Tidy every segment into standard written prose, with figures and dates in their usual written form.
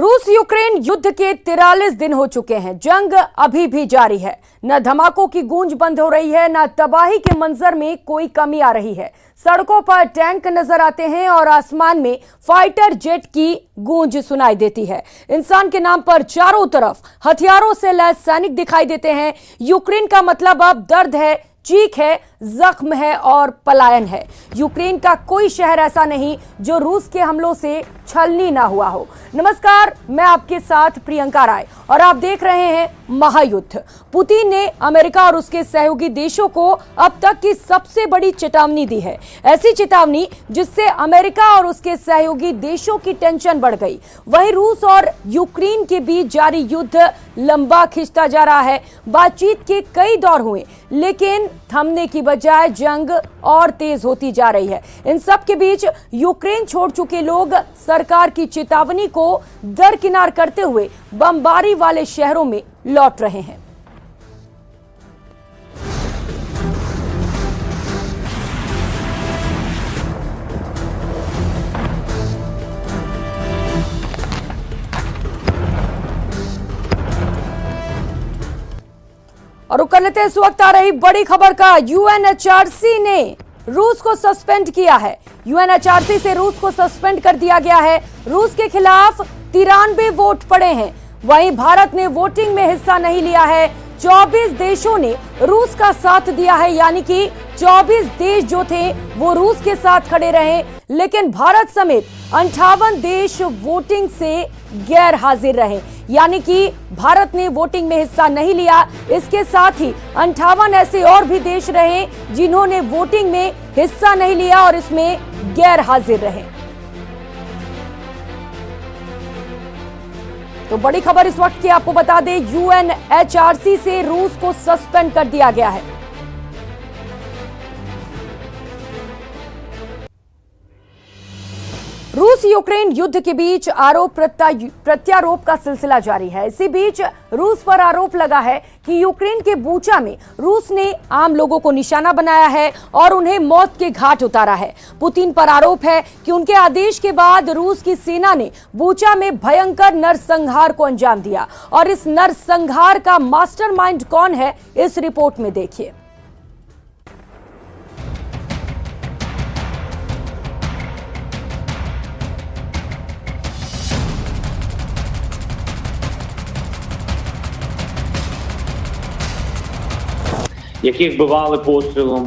रूस यूक्रेन युद्ध के 43 दिन हो चुके हैं। जंग अभी भी जारी है। न धमाकों की गूंज बंद हो रही है, न तबाही के मंजर में कोई कमी आ रही है। सड़कों पर टैंक नजर आते हैं और आसमान में फाइटर जेट की गूंज सुनाई देती है। इंसान के नाम पर चारों तरफ हथियारों से लैस सैनिक दिखाई देते हैं। यूक्रेन का मतलब अब दर्द है, चीख है, जख्म है और पलायन है। यूक्रेन का कोई शहर ऐसा नहीं जो रूस के हमलों से छलनी ना हुआ हो। नमस्कार, मैं आपके साथ प्रियंका राय और आप देख रहे हैं महायुद्ध। पुतिन ने अमेरिका और उसके सहयोगी देशों को अब तक की सबसे बड़ी चेतावनी दी है। ऐसी चेतावनी जिससे अमेरिका और उसके सहयोगी देशों की टेंशन बढ़ गई। वहीं रूस और यूक्रेन के बीच जारी युद्ध लंबा खिंचता जा रहा है। बातचीत के कई दौर हुए, लेकिन थमने की बजाय जंग और तेज होती जा रही है। इन सब के बीच यूक्रेन छोड़ चुके लोग सरकार की चेतावनी को दरकिनार करते हुए बमबारी वाले शहरों में लौट रहे हैं। और कर लेते हैं इस वक्त आ रही बड़ी खबर का। यूएनएचआरसी ने रूस को सस्पेंड किया है। यूएनएचआरसी से रूस को सस्पेंड कर दिया गया है। रूस के खिलाफ 93 वोट पड़े हैं। वहीं भारत ने वोटिंग में हिस्सा नहीं लिया है। 24 देशों ने रूस का साथ दिया है, यानी कि 24 देश जो थे वो रूस के साथ खड़े रहे। लेकिन भारत समेत 58 देश वोटिंग से गैर हाजिर रहे, यानी कि भारत ने वोटिंग में हिस्सा नहीं लिया। इसके साथ ही 58 ऐसे और भी देश रहे जिन्होंने वोटिंग में हिस्सा नहीं लिया और इसमें गैर हाजिर रहे। तो बड़ी खबर इस वक्त की आपको बता दें, यूएनएचआरसी से रूस को सस्पेंड कर दिया गया है। रूस यूक्रेन युद्ध के बीच आरोप प्रत्यारोप का सिलसिला जारी है। इसी बीच रूस पर आरोप लगा है कि यूक्रेन के बूचा में रूस ने आम लोगों को निशाना बनाया है और उन्हें मौत के घाट उतारा है। पुतिन पर आरोप है कि उनके आदेश के बाद रूस की सेना ने बूचा में भयंकर नरसंहार को अंजाम दिया। और इस नरसंहार का मास्टरमाइंड कौन है, इस रिपोर्ट में देखिए। яких вбивали пострілом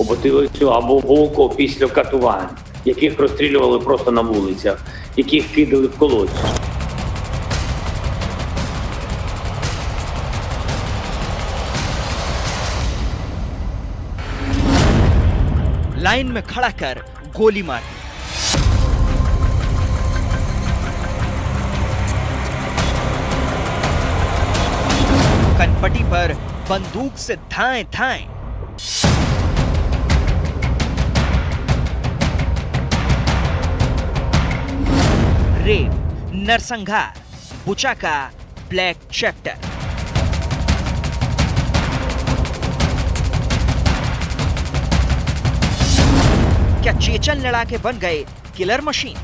у потилицю або в око після катувань, яких розстрілювали просто на вулицях, яких кидали в колодці. लाइन में खड़ा कर गोली मार। कनपटी पर बंदूक से धाएं धाएं। रेप, नरसंहार, बुचा का ब्लैक चैप्टर। क्या चेचन लड़ाके बन गए किलर मशीन?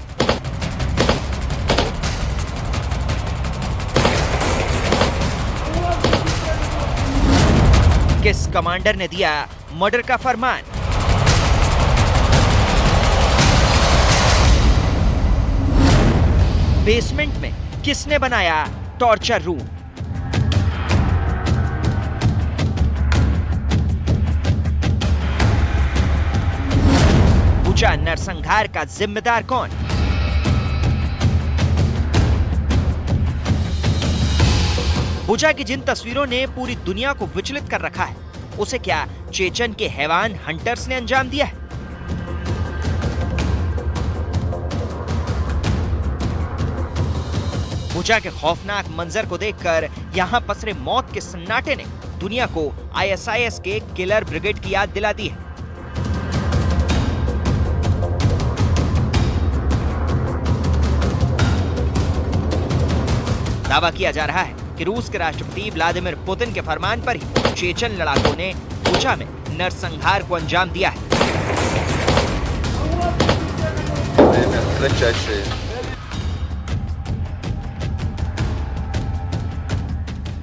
किस कमांडर ने दिया मर्डर का फरमान? बेसमेंट में किसने बनाया टॉर्चर रूम? बुचा नरसंहार का जिम्मेदार कौन? बुचा की जिन तस्वीरों ने पूरी दुनिया को विचलित कर रखा है, उसे क्या चेचन के हैवान हंटर्स ने अंजाम दिया है? बुचा के खौफनाक मंजर को देखकर यहां पसरे मौत के सन्नाटे ने दुनिया को आईएसआईएस के किलर ब्रिगेड की याद दिला दी है। दावा किया जा रहा है कि रूस के राष्ट्रपति व्लादिमीर पुतिन के फरमान पर ही चेचन लड़ाकों ने बुचा में नरसंहार को अंजाम दिया है।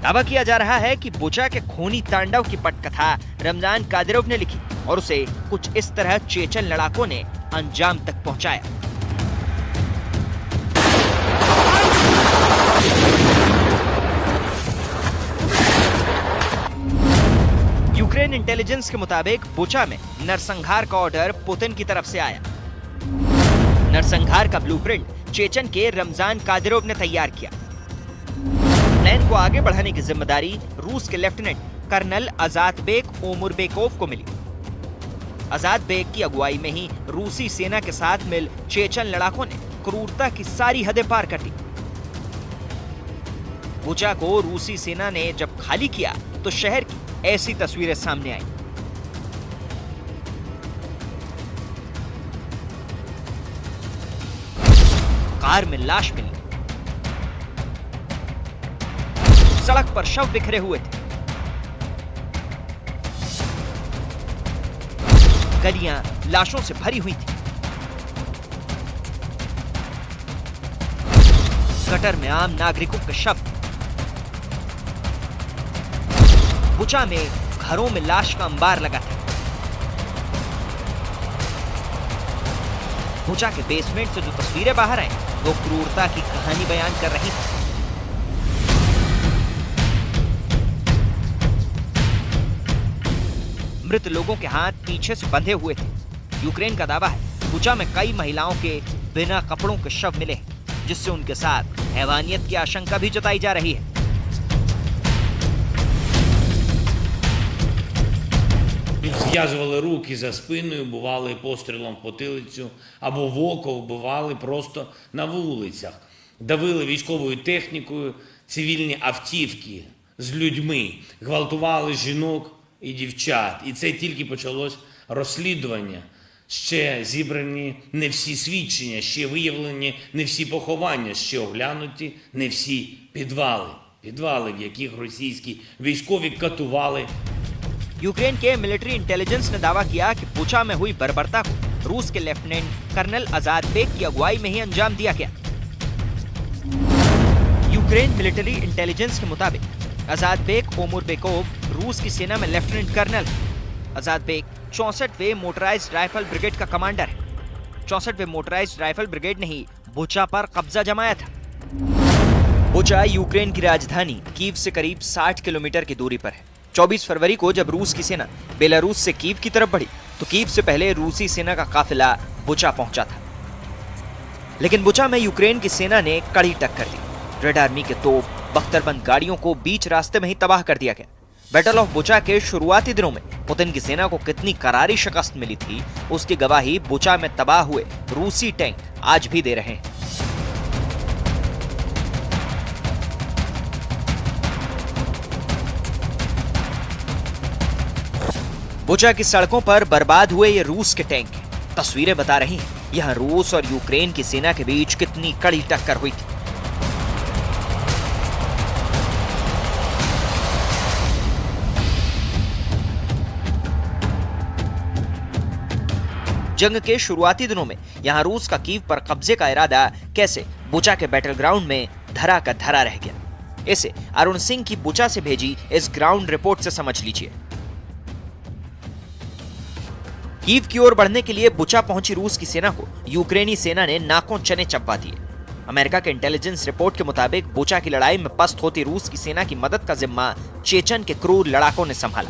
दावा किया जा रहा है कि बुचा के खूनी तांडव की पटकथा रमजान कादिरोव ने लिखी और उसे कुछ इस तरह चेचन लड़ाकों ने अंजाम तक पहुंचाया। यूक्रेन इंटेलिजेंस के मुताबिक बुचा में नरसंहार का ऑर्डर पुतिन की तरफ से आया। नरसंहार का ब्लूप्रिंट चेचन के रमजान कादिरोव ने तैयार किया। प्लान को आगे बढ़ाने की जिम्मेदारी रूस के लेफ्टिनेंट कर्नल अजातबेक ओमुरबेकोव को मिली। अजातबेक की अगुवाई में ही रूसी सेना के साथ मिल चेचन लड़ाकों ने क्रूरता की सारी हदें पार कर दी। बुचा को रूसी सेना ने जब खाली किया तो शहर की ऐसी तस्वीरें सामने आई। कार में लाश मिली, सड़क पर शव बिखरे हुए थे, गलियां लाशों से भरी हुई थी, गटर में आम नागरिकों के शव। बुचा में घरों में लाश का अंबार लगा था। बुचा के बेसमेंट से जो तस्वीरें बाहर आई वो क्रूरता की कहानी बयान कर रही थी। मृत लोगों के हाथ पीछे से बंधे हुए थे। यूक्रेन का दावा है बुचा में कई महिलाओं के बिना कपड़ों के शव मिले, जिससे उनके साथ हैवानियत की आशंका भी जताई जा रही है। Зв'язували руки за спиною, бували пострілом в потилицю або в око, вбивали просто на вулицях. Давили військовою технікою цивільні автівки з людьми, гвалтували жінок і дівчат. І це тільки почалось розслідування. Ще зібрані не всі свідчення, ще виявлені не всі поховання, ще оглянуті не всі підвали. Підвали, в яких російські військові катували. यूक्रेन के मिलिट्री इंटेलिजेंस ने दावा किया कि बुचा में हुई बर्बरता को रूस के लेफ्टिनेंट कर्नल अजातबेक की अगुवाई में ही अंजाम दिया गया। यूक्रेन मिलिट्री इंटेलिजेंस के मुताबिक अजातबेक ओमुरबेकोव रूस की सेना में लेफ्टिनेंट कर्नल है। अजातबेक 64वें मोटराइज्ड राइफल ब्रिगेड का कमांडर है। 64वें मोटराइज्ड राइफल ब्रिगेड ने ही बुचा पर कब्जा जमाया था। बुचा यूक्रेन की राजधानी कीव से करीब 60 किलोमीटर की दूरी पर है। 24 फरवरी को जब रूस की सेना बेलारूस से कीव की तरफ बढ़ी तो कीव से पहले रूसी सेना का काफिला बुचा पहुंचा था, लेकिन बुचा में यूक्रेन की सेना ने कड़ी टक्कर दी। रेड आर्मी के तोप बख्तरबंद गाड़ियों को बीच रास्ते में ही तबाह कर दिया गया। बैटल ऑफ बुचा के शुरुआती दिनों में पुतिन की सेना को कितनी करारी शिकस्त मिली थी, उसकी गवाही बुचा में तबाह हुए रूसी टैंक आज भी दे रहे हैं। बुचा की सड़कों पर बर्बाद हुए ये रूस के टैंक हैं। तस्वीरें बता रही हैं यहां रूस और यूक्रेन की सेना के बीच कितनी कड़ी टक्कर हुई थी। जंग के शुरुआती दिनों में यहां रूस का कीव पर कब्जे का इरादा कैसे बुचा के बैटल ग्राउंड में धरा का धरा रह गया, इसे अरुण सिंह की बुचा से भेजी इस ग्राउंड रिपोर्ट से समझ लीजिए। कीव की ओर बढ़ने के लिए बुचा पहुंची रूस की सेना को यूक्रेनी सेना ने नाकों चने चबा दिए। अमेरिका के इंटेलिजेंस रिपोर्ट के मुताबिक बुचा की लड़ाई में पस्त होती रूस की सेना की मदद का जिम्मा चेचन के क्रूर लड़ाकों ने संभाला।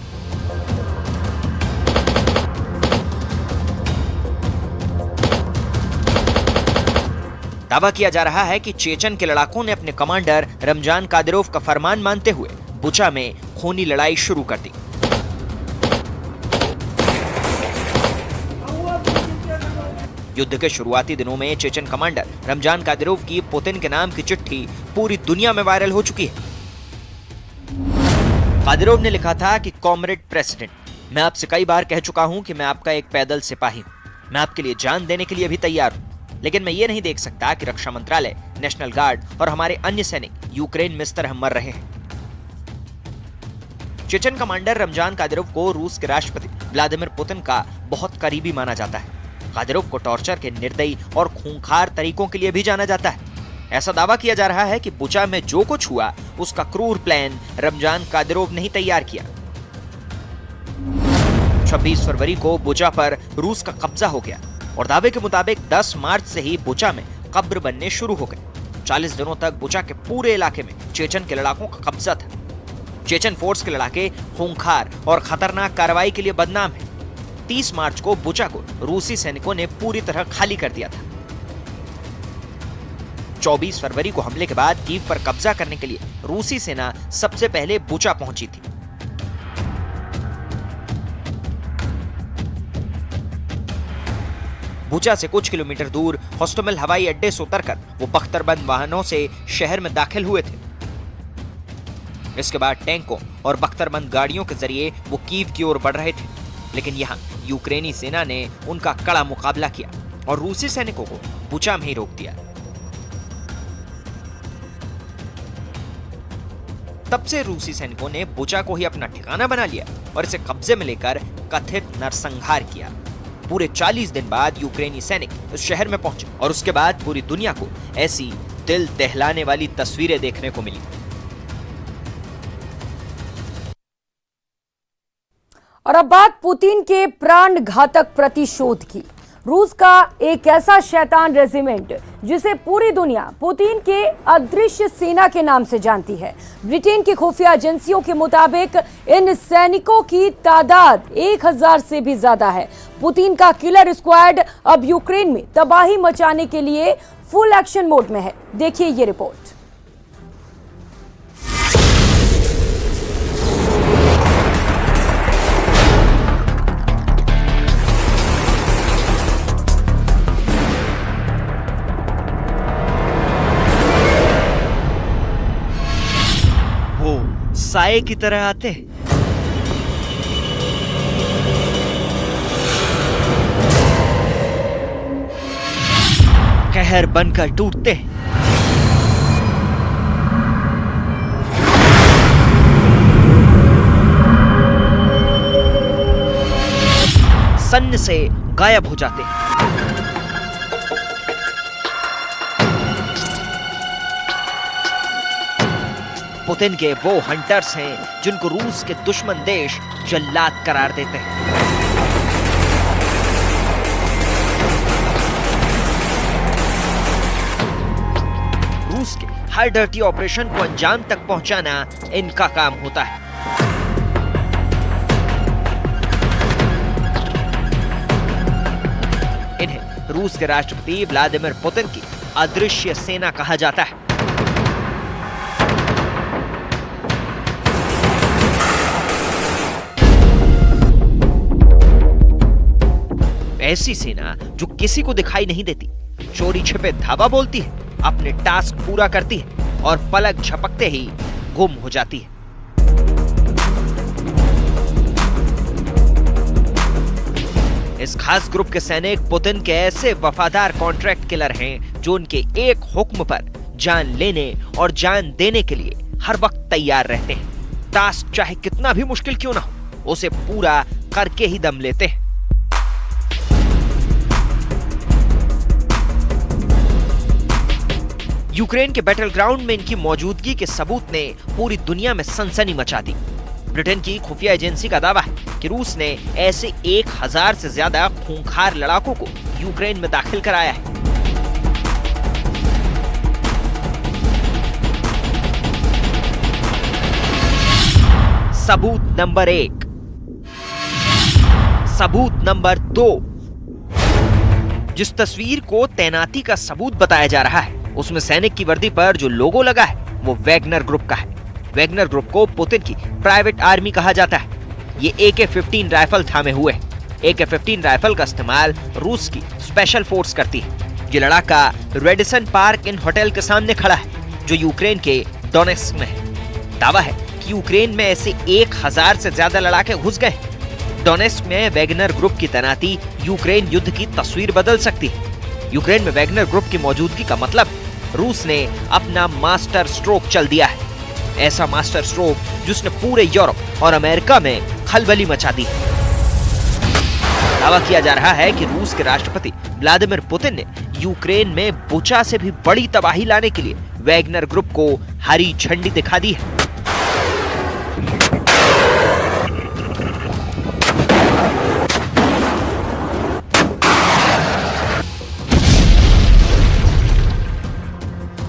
दावा किया जा रहा है कि चेचन के लड़ाकों ने अपने कमांडर रमजान कादिरोव का फरमान मानते हुए बुचा में खूनी लड़ाई शुरू कर दी। युद्ध के शुरुआती दिनों में चेचन कमांडर रमजान कादिरोव की पुतिन के नाम की चिट्ठी पूरी दुनिया में वायरल हो चुकी है। कादिरोव ने लिखा था कि कॉमरेड प्रेसिडेंट, मैं आपसे कई बार कह चुका हूं कि मैं आपका एक पैदल सिपाही हूं। मैं आपके लिए जान देने के लिए भी तैयार हूं, लेकिन मैं ये नहीं देख सकता कि रक्षा मंत्रालय, नेशनल गार्ड और हमारे अन्य सैनिक यूक्रेन में इस तरह मर रहे हैं। चेचन कमांडर रमजान कादिरोव को रूस के राष्ट्रपति व्लादिमीर पुतिन का बहुत करीबी माना जाता है। कादिरोव को टॉर्चर के निर्दयी और खूंखार तरीकों के लिए भी जाना जाता है। ऐसा दावा किया जा रहा है कि बुचा में जो कुछ हुआ उसका क्रूर प्लान रमजान कादिरोव ने ही तैयार किया। 26 फरवरी को बुचा पर रूस का कब्जा हो गया और दावे के मुताबिक 10 मार्च से ही बुचा में कब्र बनने शुरू हो गए। 40 दिनों तक बुचा के पूरे इलाके में चेचन के लड़ाकों का कब्जा था। चेचन फोर्स के लड़ाके खूंखार और खतरनाक कार्रवाई के लिए बदनाम है। 30 मार्च को बुचा को रूसी सैनिकों ने पूरी तरह खाली कर दिया था। 24 फरवरी को हमले के बाद कीव पर कब्जा करने के लिए रूसी सेना सबसे पहले बुचा पहुंची थी। बुचा से कुछ किलोमीटर दूर होस्टोमेल हवाई अड्डे से उतरकर वो बख्तरबंद वाहनों से शहर में दाखिल हुए थे। इसके बाद टैंकों और बख्तरबंद गाड़ियों के जरिए वो कीव की ओर बढ़ रहे थे, लेकिन यहाँ यूक्रेनी सेना ने उनका कड़ा मुकाबला किया और रूसी सैनिकों को बुचा में ही रोक दिया। तब से रूसी सैनिकों ने बुचा को ही अपना ठिकाना बना लिया और इसे कब्जे में लेकर कथित नरसंहार किया। पूरे 40 दिन बाद यूक्रेनी सैनिक इस शहर में पहुंचे और उसके बाद पूरी दुनिया को ऐसी दिल दहलाने वाली तस्वीरें देखने को मिली। और अब बात पुतिन के प्राण घातक प्रतिशोध की। रूस का एक ऐसा शैतान रेजिमेंट जिसे पूरी दुनिया पुतिन के अदृश्य सेना के नाम से जानती है। ब्रिटेन की खुफिया एजेंसियों के मुताबिक इन सैनिकों की तादाद 1000 से भी ज्यादा है। पुतिन का किलर स्क्वाड अब यूक्रेन में तबाही मचाने के लिए फुल एक्शन मोड में है। देखिए ये रिपोर्ट। साए की तरह आते, कहर बनकर टूटते, सन्न से गायब हो जाते। पुतिन के वो हंटर्स हैं जिनको रूस के दुश्मन देश जल्लाद करार देते हैं। रूस के हर डर्टी ऑपरेशन को अंजाम तक पहुंचाना इनका काम होता है। इन्हें रूस के राष्ट्रपति व्लादिमीर पुतिन की अदृश्य सेना कहा जाता है। ऐसी सेना जो किसी को दिखाई नहीं देती, चोरी छिपे धावा बोलती है, अपने टास्क पूरा करती है और पलक झपकते ही गुम हो जाती है। इस खास ग्रुप के सैनिक पुतिन के ऐसे वफादार कॉन्ट्रैक्ट किलर हैं जो उनके एक हुक्म पर जान लेने और जान देने के लिए हर वक्त तैयार रहते हैं। टास्क चाहे कितना भी मुश्किल क्यों ना हो, उसे पूरा करके ही दम लेते हैं। यूक्रेन के बैटल ग्राउंड में इनकी मौजूदगी के सबूत ने पूरी दुनिया में सनसनी मचा दी। ब्रिटेन की खुफिया एजेंसी का दावा है कि रूस ने ऐसे 1000 से ज्यादा खूंखार लड़ाकों को यूक्रेन में दाखिल कराया है। सबूत नंबर 1। सबूत नंबर 2। जिस तस्वीर को तैनाती का सबूत बताया जा रहा है उसमें सैनिक की वर्दी पर जो लोगो लगा है वो वैगनर ग्रुप का है। वैगनर ग्रुप को पुतिन की प्राइवेट आर्मी कहा जाता है। ये AK-15 राइफल थामे हुए हैं। AK-15 राइफल का इस्तेमाल रूस की स्पेशल फोर्स करती है। ये लड़ाका रेडिसन पार्क इन होटल के सामने खड़ा है जो यूक्रेन के डोनेस्क में है। दावा है कि यूक्रेन में ऐसे 1000 से ज्यादा लड़ाके घुस गए। डोनेस्क में वैगनर ग्रुप की तैनाती यूक्रेन युद्ध की तस्वीर बदल सकती है। यूक्रेन में वैगनर ग्रुप की मौजूदगी का मतलब रूस ने अपना मास्टर स्ट्रोक चल दिया है। ऐसा मास्टर स्ट्रोक जिसने पूरे यूरोप और अमेरिका में खलबली मचा दी है। दावा किया जा रहा है कि रूस के राष्ट्रपति व्लादिमीर पुतिन ने यूक्रेन में बुचा से भी बड़ी तबाही लाने के लिए वैगनर ग्रुप को हरी झंडी दिखा दी है।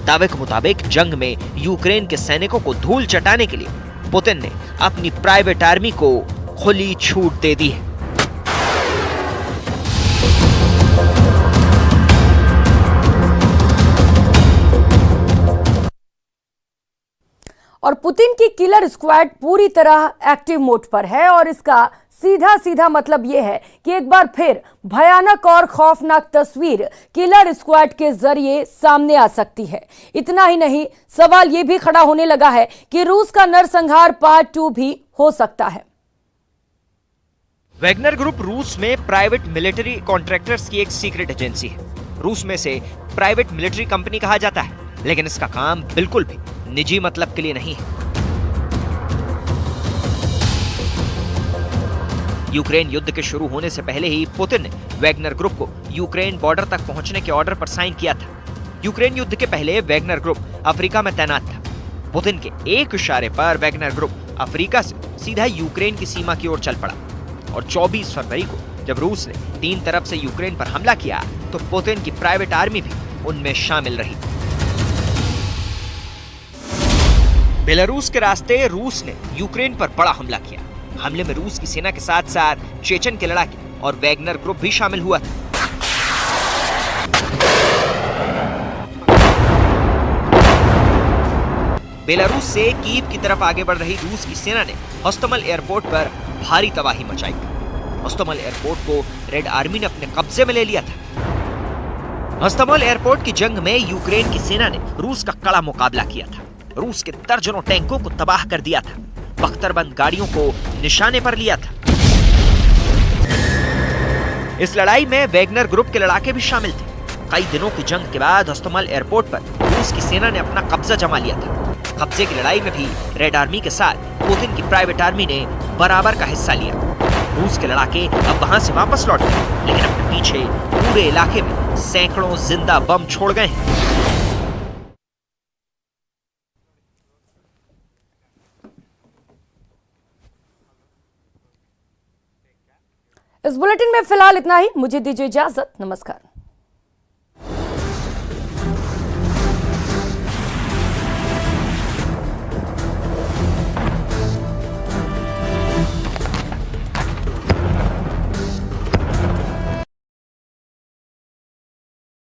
दावे के मुताबिक जंग में यूक्रेन के सैनिकों को धूल चटाने के लिए पुतिन ने अपनी प्राइवेट आर्मी को खुली छूट दे दी है। और पुतिन की किलर स्क्वाड पूरी तरह एक्टिव मोड पर है और इसका सीधा सीधा मतलब यह है कि एक बार फिर भयानक और खौफनाक तस्वीर किलर स्क्वाड के जरिए सामने आ सकती है। इतना ही नहीं, सवाल यह भी खड़ा होने लगा है कि रूस का नरसंहार पार्ट 2 भी हो सकता है। वैगनर ग्रुप रूस में प्राइवेट मिलिट्री कॉन्ट्रैक्टर्स की एक सीक्रेट एजेंसी है। रूस में से प्राइवेट मिलिट्री कंपनी कहा जाता है, लेकिन इसका काम बिल्कुल भी निजी मतलब के लिए नहीं है। यूक्रेन युद्ध के शुरू होने से पहले ही पुतिन ने वैगनर ग्रुप को यूक्रेन बॉर्डर तक पहुंचने के ऑर्डर पर साइन किया था। यूक्रेन युद्ध के पहले वैगनर ग्रुप अफ्रीका में तैनात था। पुतिन के एक इशारे पर वैगनर ग्रुप अफ्रीका से सीधा यूक्रेन की सीमा की ओर चल पड़ा और 24 फरवरी को जब रूस ने 3 तरफ से यूक्रेन पर हमला किया तो पुतिन की प्राइवेट आर्मी भी उनमें शामिल रही। बेलारूस के रास्ते रूस ने यूक्रेन पर बड़ा हमला किया। हमले में रूस की सेना के साथ साथ चेचन के लड़ाके और वैगनर ग्रुप भी शामिल हुआ था। बेलारूस से कीव की तरफ आगे बढ़ रही रूस की सेना ने होस्टोमल एयरपोर्ट पर भारी तबाही मचाई। होस्टोमल एयरपोर्ट को रेड आर्मी ने अपने कब्जे में ले लिया था। होस्टोमल एयरपोर्ट की जंग में यूक्रेन की सेना ने रूस का कड़ा मुकाबला किया था। रूस के दर्जनों टैंकों को तबाह कर दिया था, बख्तरबंद गाड़ियों को निशाने पर लिया था। इस लड़ाई में वैगनर ग्रुप के लड़ाके भी शामिल थे। कई दिनों की जंग के बाद होस्टोमल एयरपोर्ट पर रूस की सेना ने अपना कब्जा जमा लिया था। कब्जे की लड़ाई में भी रेड आर्मी के साथ पुतिन की प्राइवेट आर्मी ने बराबर का हिस्सा लिया। रूस के लड़ाके अब वहां से वापस लौट गए, लेकिन अपने पीछे पूरे इलाके में सैकड़ों जिंदा बम छोड़ गए हैं। इस बुलेटिन में फिलहाल इतना ही। मुझे दीजिए इजाजत। नमस्कार।